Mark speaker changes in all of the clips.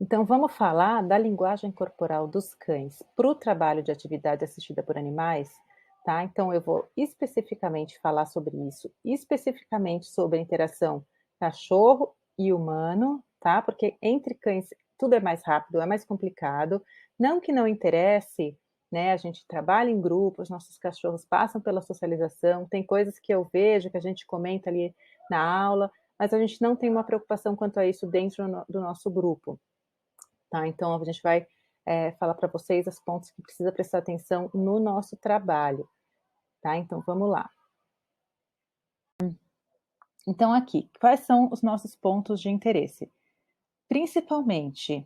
Speaker 1: Então, vamos falar da linguagem corporal dos cães para o trabalho de atividade assistida por animais, tá? Então, eu vou especificamente falar sobre isso, especificamente sobre a interação cachorro e humano, tá? Porque entre cães tudo é mais rápido, é mais complicado. Não que não interesse, né? A gente trabalha em grupo, os nossos cachorros passam pela socialização, tem coisas que eu vejo que a gente comenta ali na aula, mas a gente não tem uma preocupação quanto a isso dentro do nosso grupo. Tá, então a gente vai, falar para vocês os pontos que precisa prestar atenção no nosso trabalho, tá, então vamos lá. Então aqui, quais são os nossos pontos de interesse? Principalmente,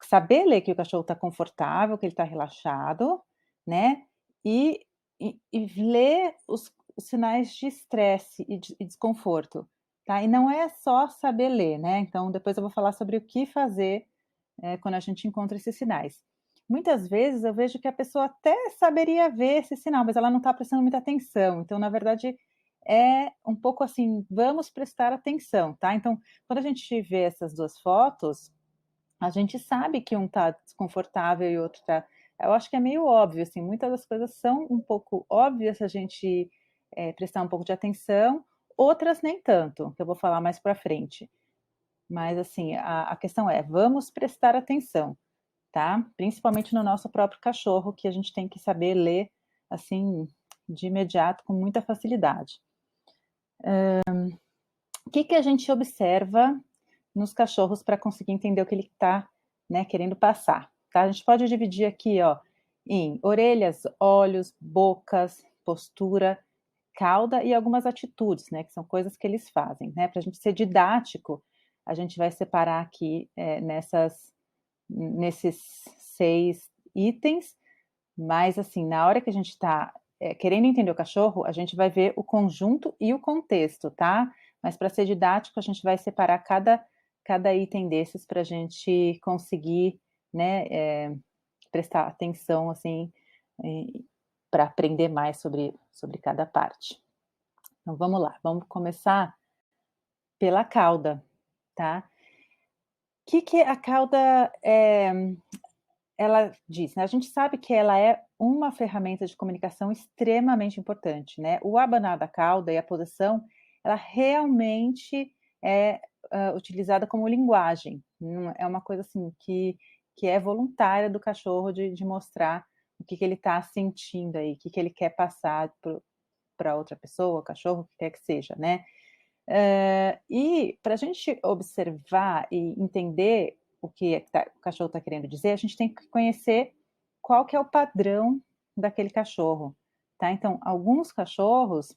Speaker 1: saber ler que o cachorro está confortável, que ele está relaxado, né, e e ler os sinais de estresse e desconforto, tá, e não é só saber ler, né, então depois eu vou falar sobre o que fazer quando a gente encontra esses sinais. Muitas vezes eu vejo que a pessoa até saberia ver esse sinal, mas ela não está prestando muita atenção. Então, na verdade, é um pouco assim, vamos prestar atenção, tá? Então, quando a gente vê essas duas fotos, a gente sabe que um está desconfortável e o outro está. Eu acho que é meio óbvio, assim, muitas das coisas são um pouco óbvias se a gente prestar um pouco de atenção, outras nem tanto, que eu vou falar mais para frente. Mas assim, a questão é, vamos prestar atenção, tá? Principalmente no nosso próprio cachorro, que a gente tem que saber ler, assim, de imediato, com muita facilidade. O que que a gente observa nos cachorros para conseguir entender o que ele está, né, querendo passar, tá? A gente pode dividir aqui, ó, em orelhas, olhos, bocas, postura, cauda e algumas atitudes, né, que são coisas que eles fazem, né? Para a gente ser didático, a gente vai separar aqui, nesses 6 itens, mas assim, na hora que a gente está, querendo entender o cachorro, a gente vai ver o conjunto e o contexto, tá? Mas para ser didático, a gente vai separar cada item desses para a gente conseguir, né, prestar atenção, assim, para aprender mais sobre cada parte. Então vamos lá, vamos começar pela cauda, tá? Que a cauda, ela diz, né, a gente sabe que ela é uma ferramenta de comunicação extremamente importante, né, o abanar da cauda e a posição, ela realmente é, utilizada como linguagem, não é uma coisa, assim, que é voluntária do cachorro de mostrar o que ele está sentindo aí, o que ele quer passar para outra pessoa, cachorro, o que quer que seja, né. E para a gente observar e entender o que o cachorro está querendo dizer, a gente tem que conhecer qual que é o padrão daquele cachorro, tá? Então, alguns cachorros,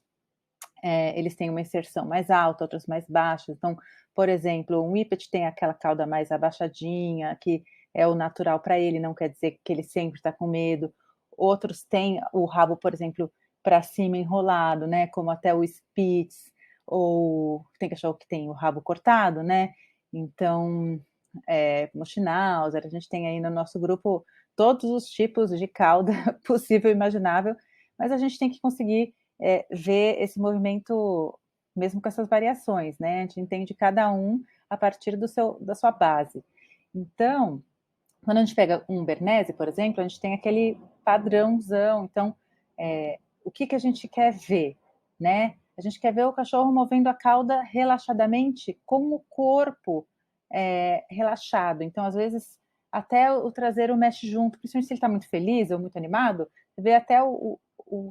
Speaker 1: eles têm uma inserção mais alta, outros mais baixa. Então, por exemplo, um Whippet tem aquela cauda mais abaixadinha, que é o natural para ele, não quer dizer que ele sempre está com medo. Outros têm o rabo, por exemplo, para cima enrolado, né, como até o Spitz, ou tem cachorro que tem o rabo cortado, né. Então, como Schnauzer, a gente tem aí no nosso grupo todos os tipos de cauda possível e imaginável, mas a gente tem que conseguir ver esse movimento mesmo com essas variações, né, a gente entende cada um a partir da sua base. Então, quando a gente pega um Bernese, por exemplo, a gente tem aquele padrãozão, então, o que que a gente quer ver, né? A gente quer ver o cachorro movendo a cauda relaxadamente com o corpo, relaxado, então às vezes até o traseiro mexe junto, principalmente se ele está muito feliz ou muito animado, você vê até o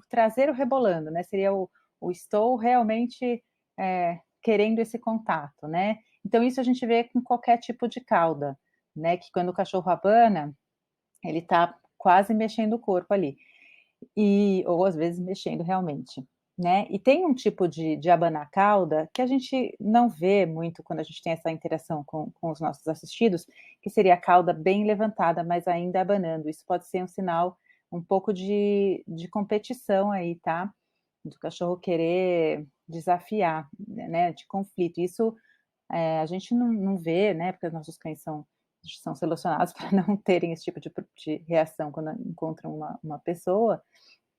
Speaker 1: traseiro rebolando, né, seria o estou realmente, querendo esse contato, né. Então isso a gente vê com qualquer tipo de cauda, né, que quando o cachorro abana, ele está quase mexendo o corpo ali, ou às vezes mexendo realmente, né. E tem um tipo de abanar a cauda que a gente não vê muito quando a gente tem essa interação com os nossos assistidos, que seria a cauda bem levantada, mas ainda abanando. Isso pode ser um sinal um pouco de competição aí, tá, do cachorro querer desafiar, né, de conflito. Isso, a gente não vê, né, porque os nossos cães são selecionados para não terem esse tipo de reação quando encontram uma pessoa,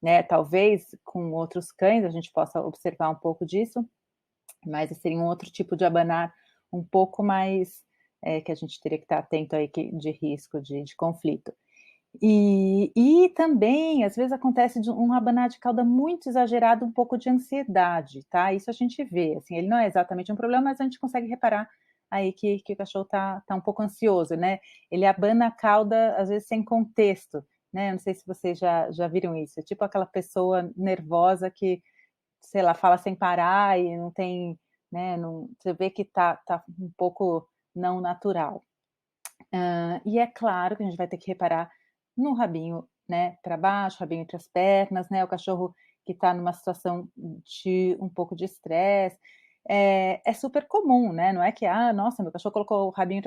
Speaker 1: né, talvez com outros cães a gente possa observar um pouco disso, mas seria um outro tipo de abanar um pouco mais, que a gente teria que estar atento aí de risco de conflito. E também, às vezes, acontece de um abanar de cauda muito exagerado, um pouco de ansiedade, tá? Isso a gente vê, assim, ele não é exatamente um problema, mas a gente consegue reparar aí que o cachorro tá um pouco ansioso, né? Ele abana a cauda, às vezes, sem contexto, né? Não sei se vocês já viram isso, é tipo aquela pessoa nervosa que, sei lá, fala sem parar e não tem, né, não, você vê que tá um pouco não natural. E é claro que a gente vai ter que reparar no rabinho, né, para baixo, rabinho entre as pernas, né, o cachorro que está numa situação de um pouco de estresse. É super comum, né, não é que: "Ah, nossa, meu cachorro colocou o rabinho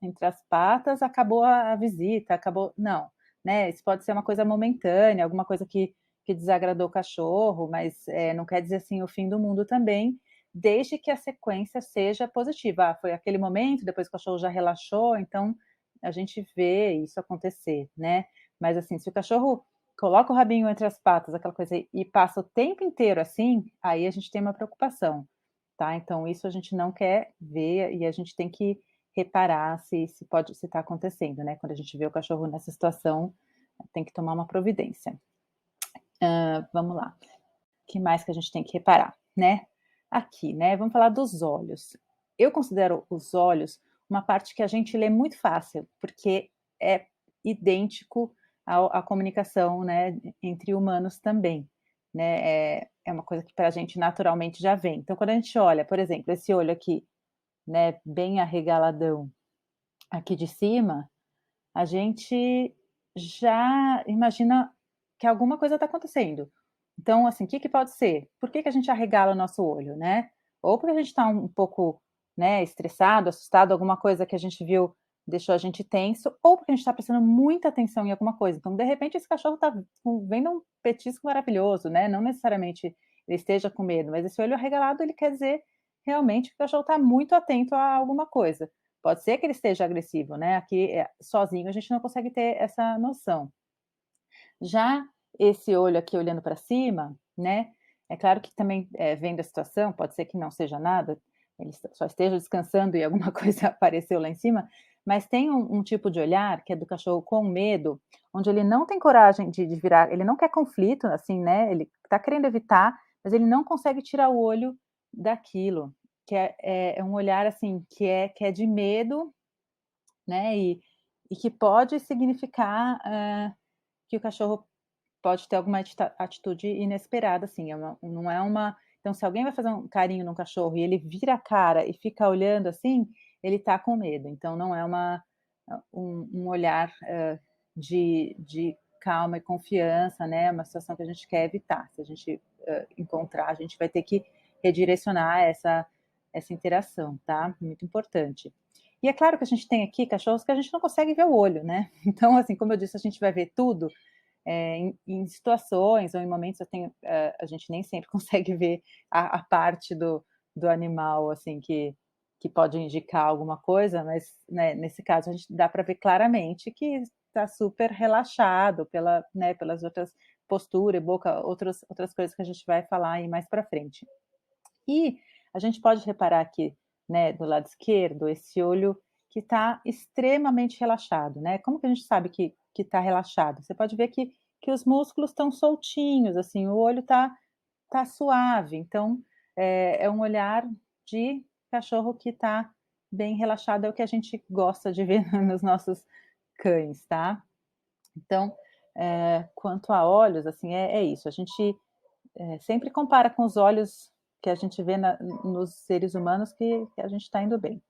Speaker 1: entre as patas, acabou a visita, acabou", não, né, isso pode ser uma coisa momentânea, alguma coisa que desagradou o cachorro, mas, não quer dizer, assim, o fim do mundo também, desde que a sequência seja positiva. Ah, foi aquele momento, depois o cachorro já relaxou, então a gente vê isso acontecer, né. Mas, assim, se o cachorro coloca o rabinho entre as patas, aquela coisa, e passa o tempo inteiro assim, aí a gente tem uma preocupação, tá. Então isso a gente não quer ver e a gente tem que reparar se está acontecendo, né. Quando a gente vê o cachorro nessa situação, tem que tomar uma providência. Vamos lá. Que mais que a gente tem que reparar, né? Aqui, né? Vamos falar dos olhos. Eu considero os olhos uma parte que a gente lê muito fácil, porque é idêntico à comunicação, né, entre humanos também, né? É uma coisa que para a gente naturalmente já vem. Então, quando a gente olha, por exemplo, esse olho aqui, né, bem arregaladão aqui de cima, a gente já imagina que alguma coisa está acontecendo. Então, assim, o que que pode ser? Por que que a gente arregala o nosso olho, né? Ou porque a gente está um pouco, né, estressado, assustado, alguma coisa que a gente viu deixou a gente tenso, ou porque a gente está prestando muita atenção em alguma coisa. Então, de repente, esse cachorro está vendo um petisco maravilhoso, né? Não necessariamente ele esteja com medo, mas esse olho arregalado, ele quer dizer realmente que o cachorro está muito atento a alguma coisa. Pode ser que ele esteja agressivo, né? Aqui, sozinho, a gente não consegue ter essa noção. Já esse olho aqui olhando para cima, né, é claro que também, vendo a situação, pode ser que não seja nada, ele só esteja descansando e alguma coisa apareceu lá em cima, mas tem um tipo de olhar que é do cachorro com medo, onde ele não tem coragem de virar, ele não quer conflito, assim, né, ele está querendo evitar, mas ele não consegue tirar o olho daquilo, que é um olhar, assim, que é de medo, né, e que pode significar, que o cachorro pode ter alguma atitude inesperada, assim, não é uma, então se alguém vai fazer um carinho num cachorro e ele vira a cara e fica olhando assim, ele tá com medo, então não é um olhar, de calma e confiança, né, é uma situação que a gente quer evitar. Se a gente, encontrar, a gente vai ter que redirecionar essa interação, tá, muito importante. E é claro que a gente tem aqui cachorros que a gente não consegue ver o olho, né, então, assim, como eu disse, a gente vai ver tudo, em situações ou em momentos, a gente nem sempre consegue ver a parte do animal, assim, que pode indicar alguma coisa, mas, né, nesse caso a gente dá para ver claramente que está super relaxado né, pelas outras postura e boca, outras coisas que a gente vai falar aí mais para frente. E a gente pode reparar aqui, né, do lado esquerdo, esse olho que está extremamente relaxado, né? Como que a gente sabe que está relaxado? Você pode ver que os músculos estão soltinhos, assim, o olho tá suave. Então, é um olhar de cachorro que está bem relaxado, é o que a gente gosta de ver nos nossos cães, tá? Então, quanto a olhos, assim, é isso. A gente sempre compara com os olhos que a gente vê nos seres humanos que a gente está indo bem.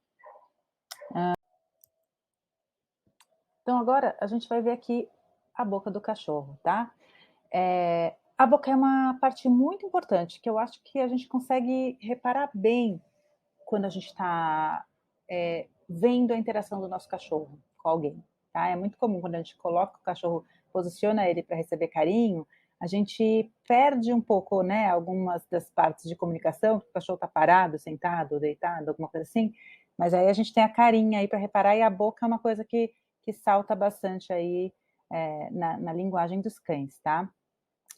Speaker 1: Então agora a gente vai ver aqui a boca do cachorro, tá? A boca é uma parte muito importante que eu acho que a gente consegue reparar bem quando a gente está vendo a interação do nosso cachorro com alguém, tá? É muito comum quando a gente coloca o cachorro, posiciona ele para receber carinho, a gente perde um pouco, né, algumas das partes de comunicação, o cachorro está parado, sentado, deitado, alguma coisa assim, mas aí a gente tem a carinha aí para reparar e a boca é uma coisa que salta bastante aí na linguagem dos cães, tá?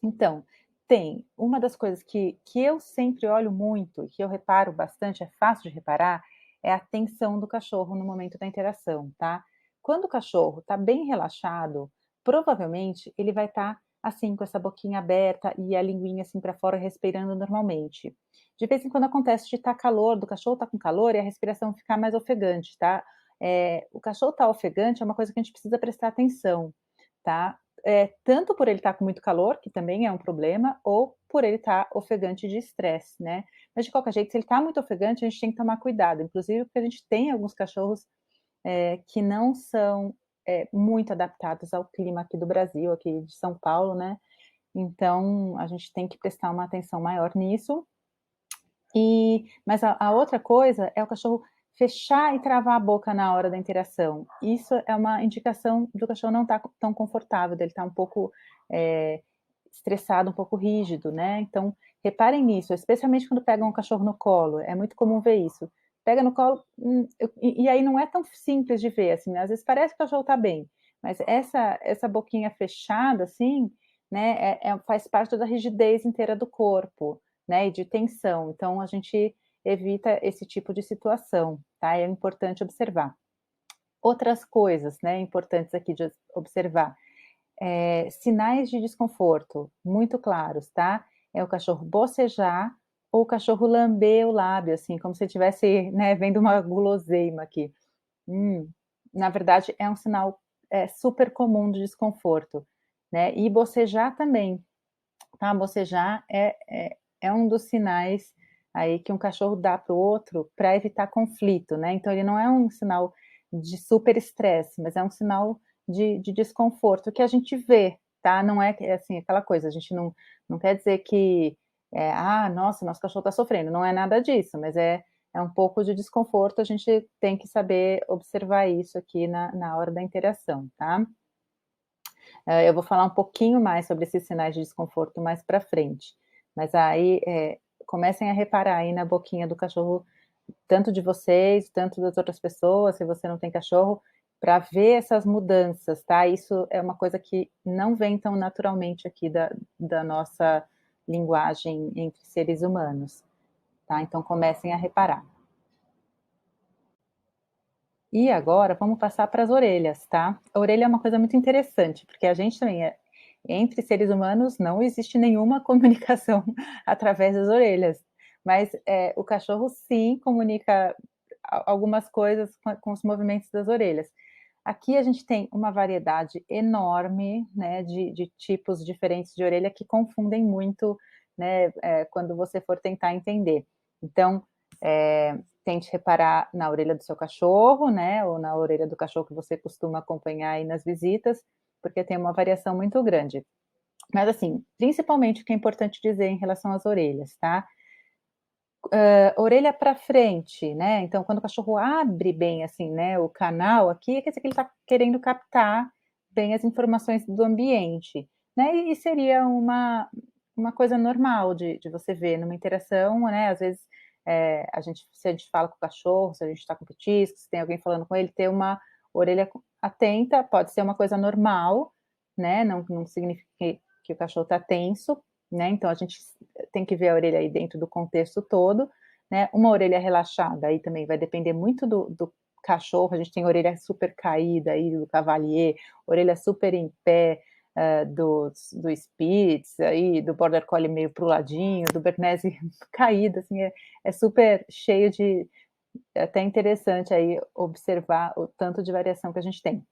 Speaker 1: Então, tem uma das coisas que eu sempre olho muito, que eu reparo bastante, é fácil de reparar, é a tensão do cachorro no momento da interação, tá? Quando o cachorro está bem relaxado, provavelmente ele vai estar assim, com essa boquinha aberta e a linguinha assim para fora, respirando normalmente. De vez em quando acontece de estar calor, do cachorro estar com calor e a respiração ficar mais ofegante, tá? O cachorro estar ofegante é uma coisa que a gente precisa prestar atenção, tá? Tanto por ele estar com muito calor, que também é um problema, ou por ele estar ofegante de estresse, né? Mas de qualquer jeito, se ele está muito ofegante, a gente tem que tomar cuidado, inclusive porque a gente tem alguns cachorros que não são muito adaptados ao clima aqui do Brasil, aqui de São Paulo, né? Então, a gente tem que prestar uma atenção maior nisso. Mas a outra coisa é o cachorro fechar e travar a boca na hora da interação. Isso é uma indicação do cachorro não estar tão confortável, dele estar um pouco estressado, um pouco rígido, né? Então, reparem nisso, especialmente quando pegam um cachorro no colo, é muito comum ver isso. Pega no colo, e aí não é tão simples de ver, assim, né? Às vezes parece que o cachorro está bem, mas essa boquinha fechada, assim, né, faz parte da rigidez inteira do corpo, né, e de tensão. Então, a gente evita esse tipo de situação, tá? É importante observar. Outras coisas, né, importantes aqui de observar. Sinais de desconforto muito claros, tá? É o cachorro bocejar ou o cachorro lamber o lábio, assim, como se estivesse, né, vendo uma guloseima aqui. Na verdade, é um sinal super comum de desconforto, né? E bocejar também, tá? Bocejar é um dos sinais aí que um cachorro dá para o outro para evitar conflito, né? Então ele não é um sinal de super estresse, mas é um sinal de desconforto que a gente vê, tá? Não é assim aquela coisa, a gente não quer dizer que nossa, nosso cachorro está sofrendo, não é nada disso, mas é um pouco de desconforto, a gente tem que saber observar isso aqui na hora da interação, tá? Eu vou falar um pouquinho mais sobre esses sinais de desconforto mais para frente, mas aí, comecem a reparar aí na boquinha do cachorro, tanto de vocês, tanto das outras pessoas, se você não tem cachorro, para ver essas mudanças, tá? Isso é uma coisa que não vem tão naturalmente aqui da nossa linguagem entre seres humanos, tá? Então comecem a reparar. E agora vamos passar para as orelhas, tá? A orelha é uma coisa muito interessante, porque a gente também entre seres humanos não existe nenhuma comunicação através das orelhas, mas o cachorro sim comunica algumas coisas com os movimentos das orelhas. Aqui a gente tem uma variedade enorme, né, de tipos diferentes de orelha que confundem muito, né, quando você for tentar entender. Então, tente reparar na orelha do seu cachorro, né, ou na orelha do cachorro que você costuma acompanhar aí nas visitas, porque tem uma variação muito grande. Mas assim, principalmente o que é importante dizer em relação às orelhas, tá? Orelha para frente, né? Então, quando o cachorro abre bem assim, né, o canal aqui, quer dizer que ele está querendo captar bem as informações do ambiente, né? E seria uma coisa normal de você ver numa interação, né? Às vezes, se a gente fala com o cachorro, se a gente está com petisco, se tem alguém falando com ele, ter uma orelha atenta pode ser uma coisa normal, né? Não significa que o cachorro está tenso, né? Então a gente tem que ver a orelha aí dentro do contexto todo, né? Uma orelha relaxada aí também vai depender muito do cachorro. A gente tem orelha super caída aí do Cavalier, orelha super em pé do Spitz, aí do Border Collie meio pro ladinho, do Bernese caída, assim, é super cheio de. É até interessante aí observar o tanto de variação que a gente tem.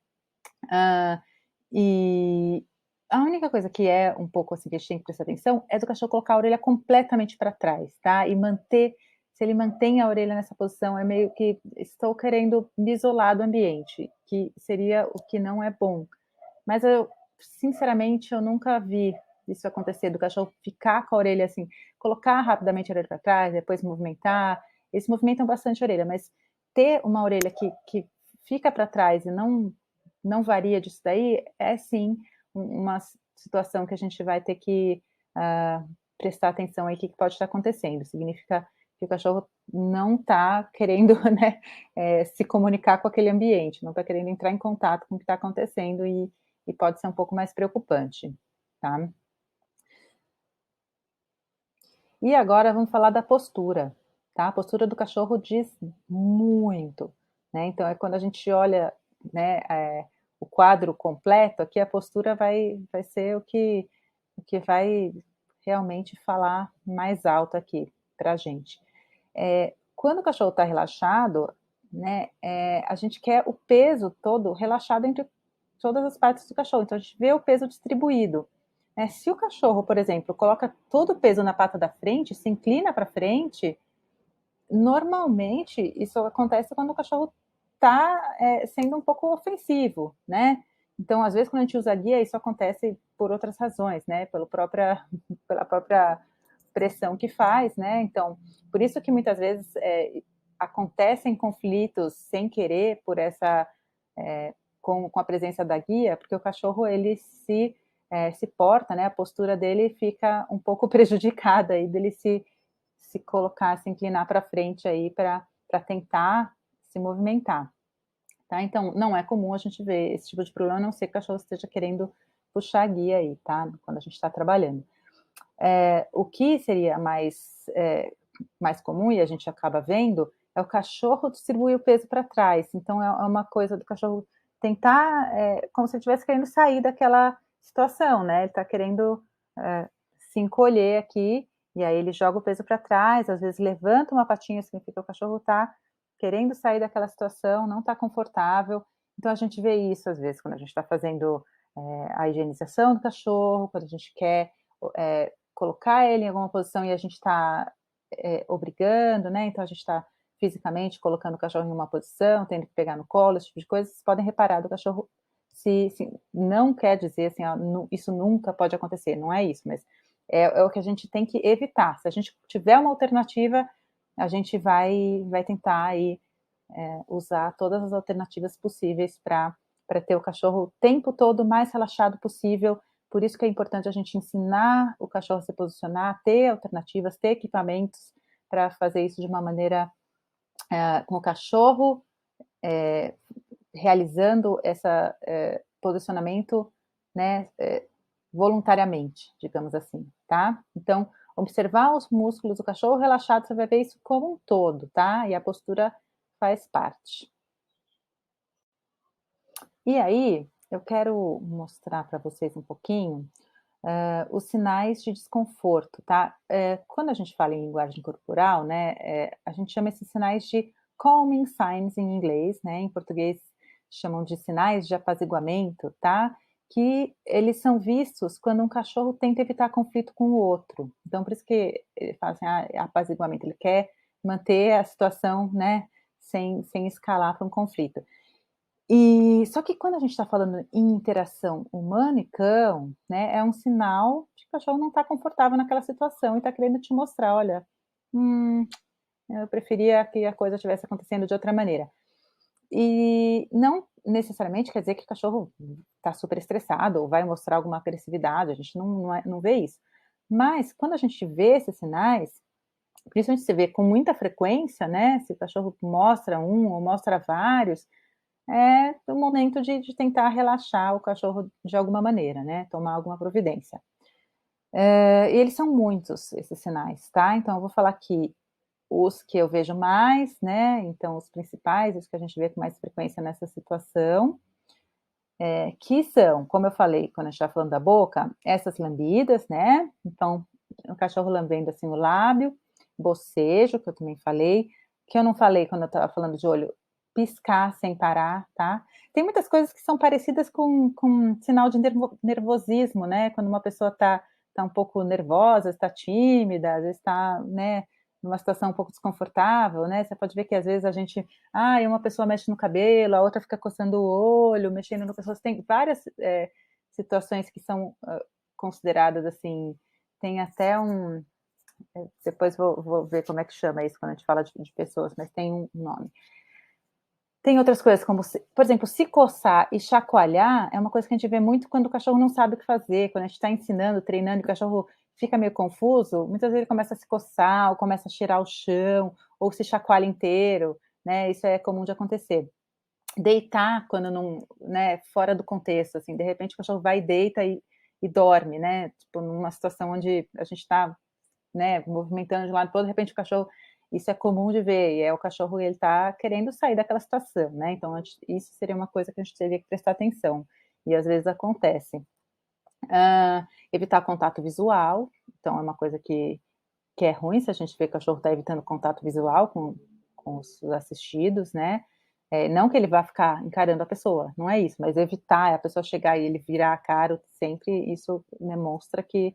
Speaker 1: E a única coisa que é um pouco assim que a gente tem que prestar atenção é do cachorro colocar a orelha completamente para trás, tá? E manter, se ele mantém a orelha nessa posição, é meio que estou querendo me isolar do ambiente, que seria o que não é bom. Mas eu, sinceramente, eu nunca vi isso acontecer, do cachorro ficar com a orelha assim, colocar rapidamente a orelha para trás, depois movimentar. Eles movimentam bastante a orelha, mas ter uma orelha que fica para trás e não varia disso daí, é sim uma situação que a gente vai ter que prestar atenção aí, o que pode estar acontecendo. Significa que o cachorro não está querendo, né, se comunicar com aquele ambiente, não está querendo entrar em contato com o que está acontecendo e pode ser um pouco mais preocupante, tá? E agora vamos falar da postura, tá? A postura do cachorro diz muito, né, então é quando a gente olha, né, o quadro completo, aqui a postura vai ser o que vai realmente falar mais alto aqui pra gente. Quando o cachorro está relaxado, né, a gente quer o peso todo relaxado entre todas as partes do cachorro, então a gente vê o peso distribuído, né. Se o cachorro, por exemplo, coloca todo o peso na pata da frente, se inclina para frente, normalmente isso acontece quando o cachorro está, sendo um pouco ofensivo, né. Então, às vezes, quando a gente usa guia, isso acontece por outras razões, né, pela própria pressão que faz, né. Então, por isso que muitas vezes, acontecem conflitos sem querer por essa, com a presença da guia, porque o cachorro ele se porta, né, a postura dele fica um pouco prejudicada aí dele se colocar, se inclinar para frente aí para tentar se movimentar, tá. Então, não é comum a gente ver esse tipo de problema, a não ser que o cachorro esteja querendo puxar a guia aí, tá, quando a gente está trabalhando. O que seria mais comum, e a gente acaba vendo, é o cachorro distribuir o peso para trás. Então é uma coisa do cachorro tentar, como se ele estivesse querendo sair daquela situação, né, ele está querendo, se encolher aqui, e aí ele joga o peso para trás, às vezes levanta uma patinha, significa que o cachorro está querendo sair daquela situação, não está confortável. Então a gente vê isso às vezes quando a gente está fazendo, a higienização do cachorro, quando a gente quer, colocar ele em alguma posição e a gente está, obrigando, né, então a gente está fisicamente colocando o cachorro em uma posição, tendo que pegar no colo, esse tipo de coisa, vocês podem reparar do cachorro se não quer dizer assim, ó, isso nunca pode acontecer, não é isso, mas é o que a gente tem que evitar. Se a gente tiver uma alternativa, a gente vai tentar aí, usar todas as alternativas possíveis para ter o cachorro o tempo todo o mais relaxado possível. Por isso que é importante a gente ensinar o cachorro a se posicionar, ter alternativas, ter equipamentos para fazer isso de uma maneira, com o cachorro, eh, realizando essa, posicionamento, né, voluntariamente, digamos assim, tá. Então, observar os músculos do cachorro relaxado, você vai ver isso como um todo, tá, e a postura faz parte. E aí, eu quero mostrar para vocês um pouquinho, os sinais de desconforto, tá? Quando a gente fala em linguagem corporal, né, a gente chama esses sinais de calming signs em inglês, né? Em português chamam de sinais de apaziguamento, tá? Que eles são vistos quando um cachorro tenta evitar conflito com o outro. Então, por isso que ele fala assim, é apaziguamento, ele quer manter a situação, né, sem escalar para um conflito. E só que quando a gente está falando em interação humano e cão, né, é um sinal de que o cachorro não está confortável naquela situação e está querendo te mostrar: "Olha, hum, eu preferia que a coisa estivesse acontecendo de outra maneira". E não necessariamente quer dizer que o cachorro está super estressado ou vai mostrar alguma agressividade, a gente não vê isso. Mas quando a gente vê esses sinais, principalmente se vê com muita frequência, né, se o cachorro mostra um ou mostra vários, é o momento de tentar relaxar o cachorro de alguma maneira, né, tomar alguma providência. E eles são muitos, esses sinais, tá, então eu vou falar aqui os que eu vejo mais, né, então os principais, os que a gente vê com mais frequência nessa situação, que são, como eu falei, quando a gente tá falando da boca, essas lambidas, né, então o cachorro lambendo, assim, o lábio, bocejo, que eu também falei, que eu não falei quando eu estava falando de olho, piscar sem parar, tá. Tem muitas coisas que são parecidas com sinal de nervosismo, né, quando uma pessoa tá um pouco nervosa, está tímida, às vezes está, né, numa situação um pouco desconfortável, né, você pode ver que às vezes a gente uma pessoa mexe no cabelo, a outra fica coçando o olho, mexendo no pescoço. Tem várias, situações que são, consideradas, assim, tem até depois vou ver como é que chama isso quando a gente fala de pessoas, mas tem um nome. Tem outras coisas como por exemplo, se coçar e chacoalhar é uma coisa que a gente vê muito quando o cachorro não sabe o que fazer, quando a gente está ensinando, treinando e o cachorro fica meio confuso, muitas vezes ele começa a se coçar ou começa a cheirar o chão, ou se chacoalha inteiro, né, isso é comum de acontecer. Deitar quando não, né, fora do contexto, assim, de repente o cachorro vai e deita e dorme, né, tipo numa situação onde a gente está, né, movimentando de um lado para o outro, de repente o cachorro isso é comum de ver, e é o cachorro, ele tá querendo sair daquela situação, né, então isso seria uma coisa que a gente teria que prestar atenção, e às vezes acontece. Evitar contato visual, então é uma coisa que é ruim se a gente vê que o cachorro está evitando contato visual com os assistidos, né, não que ele vá ficar encarando a pessoa, não é isso, mas evitar a pessoa chegar e ele virar a cara sempre, isso demonstra que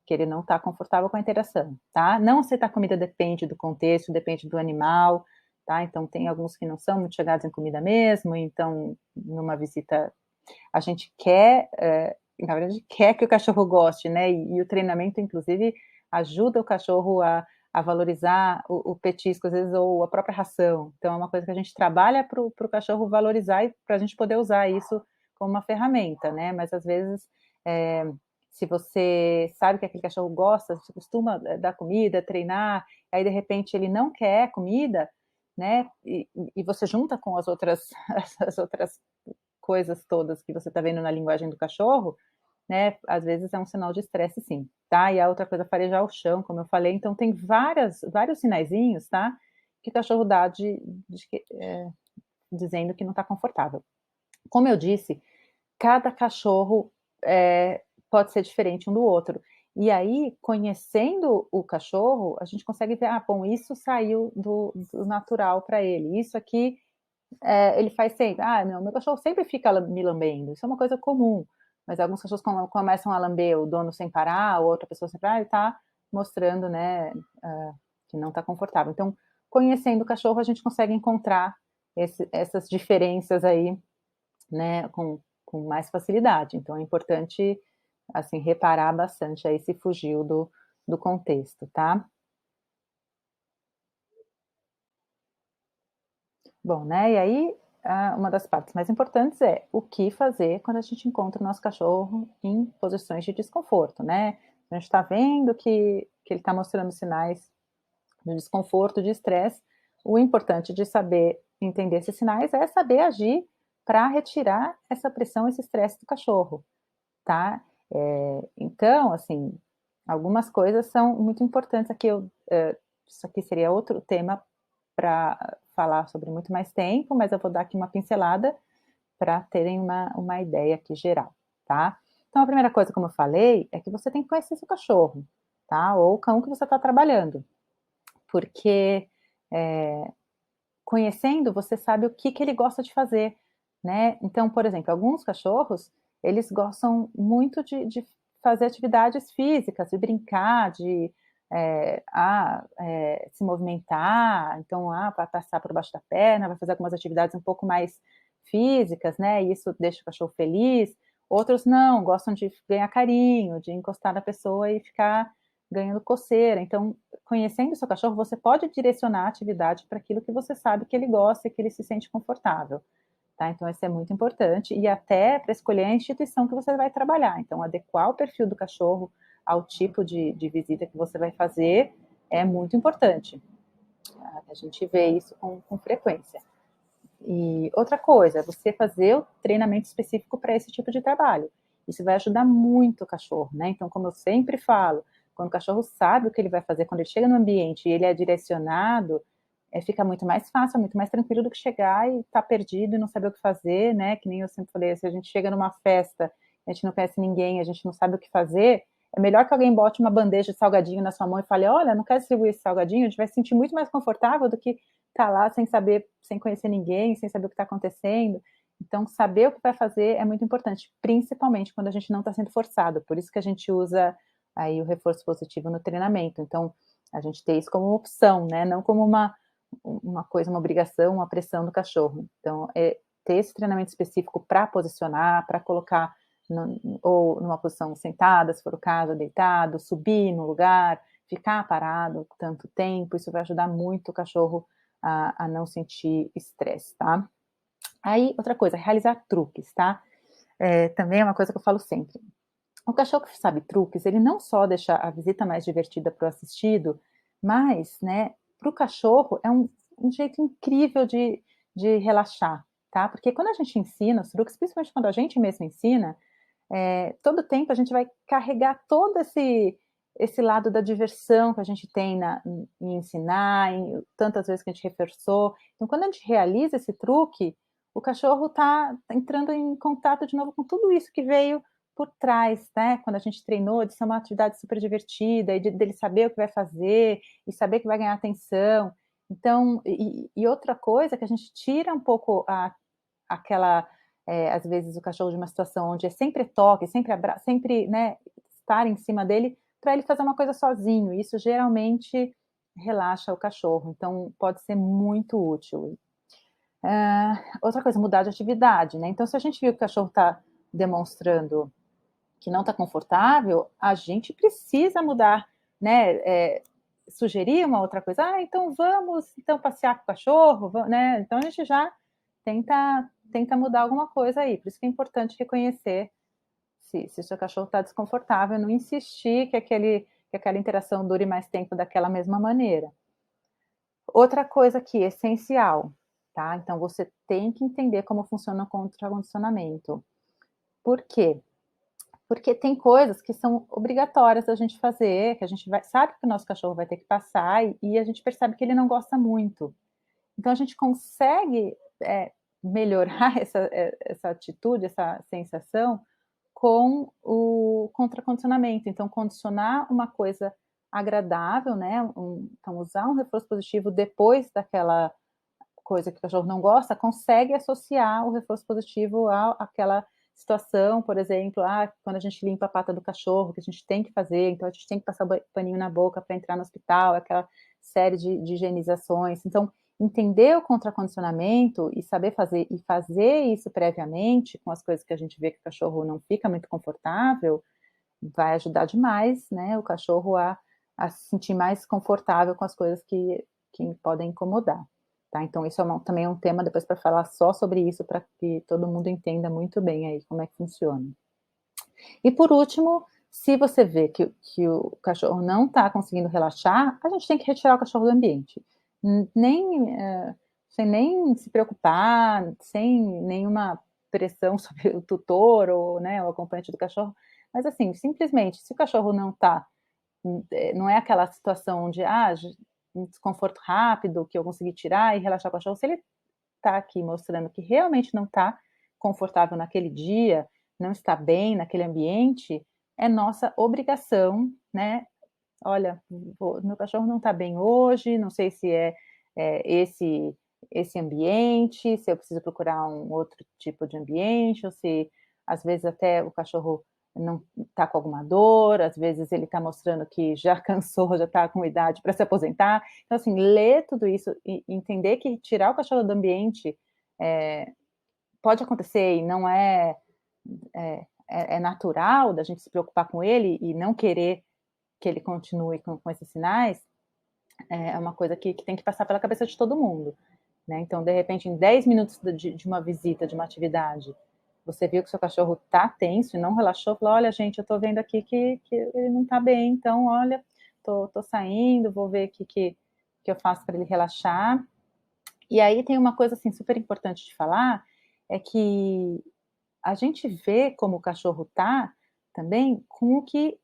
Speaker 1: ele não está confortável com a interação, tá. Não aceitar comida depende do contexto, depende do animal, tá, então tem alguns que não são muito chegados em comida mesmo, então numa visita a gente quer, na verdade, quer que o cachorro goste, né, e o treinamento, inclusive, ajuda o cachorro a valorizar o petisco, às vezes, ou a própria ração. Então, é uma coisa que a gente trabalha para o cachorro valorizar e para a gente poder usar isso como uma ferramenta, né, mas às vezes, eh, se você sabe que aquele cachorro gosta, você costuma dar comida, treinar, aí de repente ele não quer comida, né, e você junta com as outras as outras coisas todas que você está vendo na linguagem do cachorro, né, às vezes é um sinal de estresse sim, tá. E a outra coisa, farejar o chão, como eu falei, então tem vários sinaizinhos, tá, que o cachorro dá de que dizendo que não está confortável. Como eu disse, cada cachorro, pode ser diferente um do outro. E aí, conhecendo o cachorro, a gente consegue ver: "Ah, bom, isso saiu do natural para ele, isso aqui ele faz sempre. Ah, não, meu cachorro sempre fica me lambendo, isso é uma coisa comum, mas alguns cachorros começam a lamber o dono sem parar, ou outra pessoa sem parar, ele está mostrando, né, que não está confortável. Então, conhecendo o cachorro, a gente consegue encontrar essas diferenças aí, né, com mais facilidade. Então, é importante, assim, reparar bastante aí se fugiu do contexto, tá? Bom, né, e aí, uma das partes mais importantes é o que fazer quando a gente encontra o nosso cachorro em posições de desconforto, né. A gente está vendo que ele está mostrando sinais de desconforto, de estresse, o importante de saber entender esses sinais é saber agir para retirar essa pressão, esse estresse do cachorro, tá. Então, assim, algumas coisas são muito importantes aqui, isso aqui seria outro tema para falar sobre muito mais tempo, mas eu vou dar aqui uma pincelada para terem uma ideia aqui geral, tá? Então, a primeira coisa, como eu falei, é que você tem que conhecer seu cachorro, tá? Ou o cão que você está trabalhando, porque conhecendo, você sabe o que ele gosta de fazer, né? Então, por exemplo, alguns cachorros, eles gostam muito de fazer atividades físicas, de brincar, de se movimentar, então, vai passar por baixo da perna, vai fazer algumas atividades um pouco mais físicas, né? E isso deixa o cachorro feliz. Outros não, gostam de ganhar carinho, de encostar na pessoa e ficar ganhando coceira. Então, conhecendo o seu cachorro, você pode direcionar a atividade para aquilo que você sabe que ele gosta e que ele se sente confortável, tá? Então, isso é muito importante, e até para escolher a instituição que você vai trabalhar. Então, adequar o perfil do cachorro ao tipo de visita que você vai fazer é muito importante. A gente vê isso com frequência. E outra coisa, você fazer o treinamento específico para esse tipo de trabalho. Isso vai ajudar muito o cachorro, né? Então, como eu sempre falo, quando o cachorro sabe o que ele vai fazer, quando ele chega no ambiente e ele é direcionado, fica muito mais fácil, muito mais tranquilo do que chegar e estar perdido e não saber o que fazer, né? Que nem eu sempre falei, se a gente chega numa festa, a gente não conhece ninguém, a gente não sabe o que fazer, é melhor que alguém bote uma bandeja de salgadinho na sua mão e fale: olha, não quero distribuir esse salgadinho, a gente vai se sentir muito mais confortável do que estar lá sem saber, sem conhecer ninguém, sem saber o que está acontecendo. Então, saber o que vai fazer é muito importante, principalmente quando a gente não está sendo forçado. Por isso que a gente usa aí o reforço positivo no treinamento. Então, a gente ter isso como uma opção, né? Não como uma coisa, uma obrigação, uma pressão do cachorro. Então, ter esse treinamento específico para posicionar, para colocar ou numa posição sentada, se for o caso, deitado, subir no lugar, ficar parado tanto tempo, isso vai ajudar muito o cachorro a não sentir estresse, tá? Aí, outra coisa, realizar truques, tá? Também é uma coisa que eu falo sempre. O cachorro que sabe truques, ele não só deixa a visita mais divertida para o assistido, mas, né, para o cachorro é um jeito incrível de relaxar, tá? Porque quando a gente ensina os truques, principalmente quando a gente mesmo ensina, todo tempo a gente vai carregar todo esse lado da diversão que a gente tem em ensinar, em tantas vezes que a gente reforçou. Então, quando a gente realiza esse truque, o cachorro está entrando em contato de novo com tudo isso que veio por trás, né? Quando a gente treinou de ser uma atividade super divertida e dele saber o que vai fazer e saber que vai ganhar atenção. Então, e outra coisa que a gente tira um pouco aquela, às vezes o cachorro de uma situação onde é sempre toque, sempre abraço, sempre, né, estar em cima dele para ele fazer uma coisa sozinho. Isso geralmente relaxa o cachorro, então pode ser muito útil. Outra coisa, mudar de atividade, né? Então, se a gente viu que o cachorro está demonstrando que não está confortável, a gente precisa mudar, né? Sugerir uma outra coisa. Então vamos então passear com o cachorro, né? Então a gente já tenta mudar alguma coisa aí. Por isso que é importante reconhecer se o seu cachorro está desconfortável, não insistir que aquela interação dure mais tempo daquela mesma maneira. Outra coisa aqui, essencial, tá? Então você tem que entender como funciona o contracondicionamento. Por quê? Porque tem coisas que são obrigatórias da gente fazer, que a gente sabe que o nosso cachorro vai ter que passar e a gente percebe que ele não gosta muito. Então a gente consegue melhorar essa atitude, essa sensação com o contracondicionamento. Então, condicionar uma coisa agradável, né? Então, usar um reforço positivo depois daquela coisa que o cachorro não gosta, consegue associar o reforço positivo àquela situação, por exemplo, quando a gente limpa a pata do cachorro, que a gente tem que fazer, então a gente tem que passar o paninho na boca para entrar no hospital, aquela série de higienizações. Então, entender o contracondicionamento e saber fazer, e fazer isso previamente, com as coisas que a gente vê que o cachorro não fica muito confortável, vai ajudar demais, né, o cachorro a se sentir mais confortável com as coisas que podem incomodar. Tá? Então, isso também é um tema depois para falar só sobre isso, para que todo mundo entenda muito bem aí como é que funciona. E por último, se você vê que o cachorro não está conseguindo relaxar, a gente tem que retirar o cachorro do ambiente. Sem nem se preocupar, sem nenhuma pressão sobre o tutor ou, né, o acompanhante do cachorro, mas assim, simplesmente, se o cachorro não é aquela situação onde, um desconforto rápido que eu consegui tirar e relaxar o cachorro, se ele está aqui mostrando que realmente não está confortável naquele dia, não está bem naquele ambiente, é nossa obrigação, né? Olha, meu cachorro não está bem hoje, não sei se esse ambiente, se eu preciso procurar um outro tipo de ambiente, ou se às vezes até o cachorro não está com alguma dor, às vezes ele está mostrando que já cansou, já está com idade para se aposentar. Então, assim, ler tudo isso e entender que tirar o cachorro do ambiente pode acontecer e não é natural da gente se preocupar com ele e não querer que ele continue com esses sinais, é uma coisa que tem que passar pela cabeça de todo mundo. Né? Então, de repente, em 10 minutos de uma visita, de uma atividade, você viu que seu cachorro está tenso e não relaxou, falou, olha, gente, eu estou vendo aqui que ele não está bem, então, olha, tô saindo, vou ver o que eu faço para ele relaxar. E aí tem uma coisa assim, super importante de falar, é que a gente vê como o cachorro está também com o que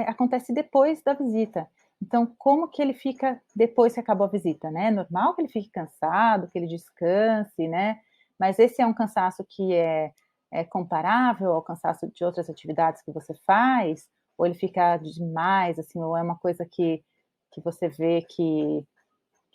Speaker 1: acontece depois da visita. Então, como que ele fica depois que acabou a visita, né? É normal que ele fique cansado, que ele descanse, né? Mas esse é um cansaço que é comparável ao cansaço de outras atividades que você faz? Ou ele fica demais, assim, ou é uma coisa que você vê que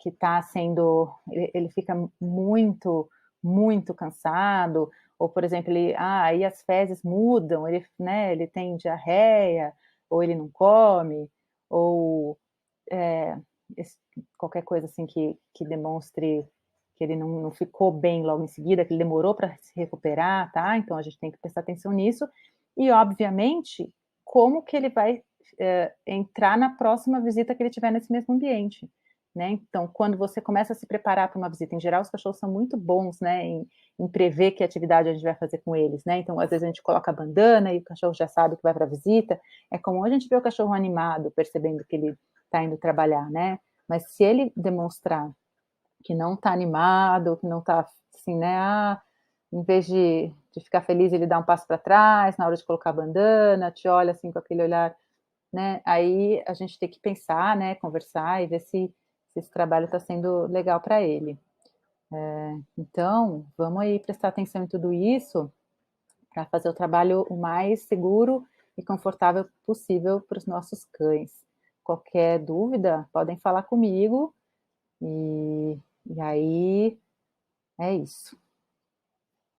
Speaker 1: está sendo, ele fica muito, muito cansado, ou, por exemplo, aí as fezes mudam, né, ele tem diarreia, ou ele não come, ou é, qualquer coisa assim que demonstre que ele não ficou bem logo em seguida, que ele demorou para se recuperar, tá? Então a gente tem que prestar atenção nisso. E, obviamente, como que ele vai entrar na próxima visita que ele tiver nesse mesmo ambiente. Né? Então, quando você começa a se preparar para uma visita, em geral, os cachorros são muito bons, né, em prever que atividade a gente vai fazer com eles, né? Então, às vezes a gente coloca a bandana e o cachorro já sabe que vai para a visita. É comum a gente ver o cachorro animado, percebendo que ele está indo trabalhar, né? Mas se ele demonstrar que não está animado, que não está assim, né? Em vez de ficar feliz, ele dá um passo para trás na hora de colocar a bandana, te olha assim com aquele olhar né, aí a gente tem que pensar, né, conversar e ver se esse trabalho está sendo legal para ele. Então, vamos aí prestar atenção em tudo isso, para fazer o trabalho o mais seguro e confortável possível para os nossos cães. Qualquer dúvida, podem falar comigo, e aí é isso.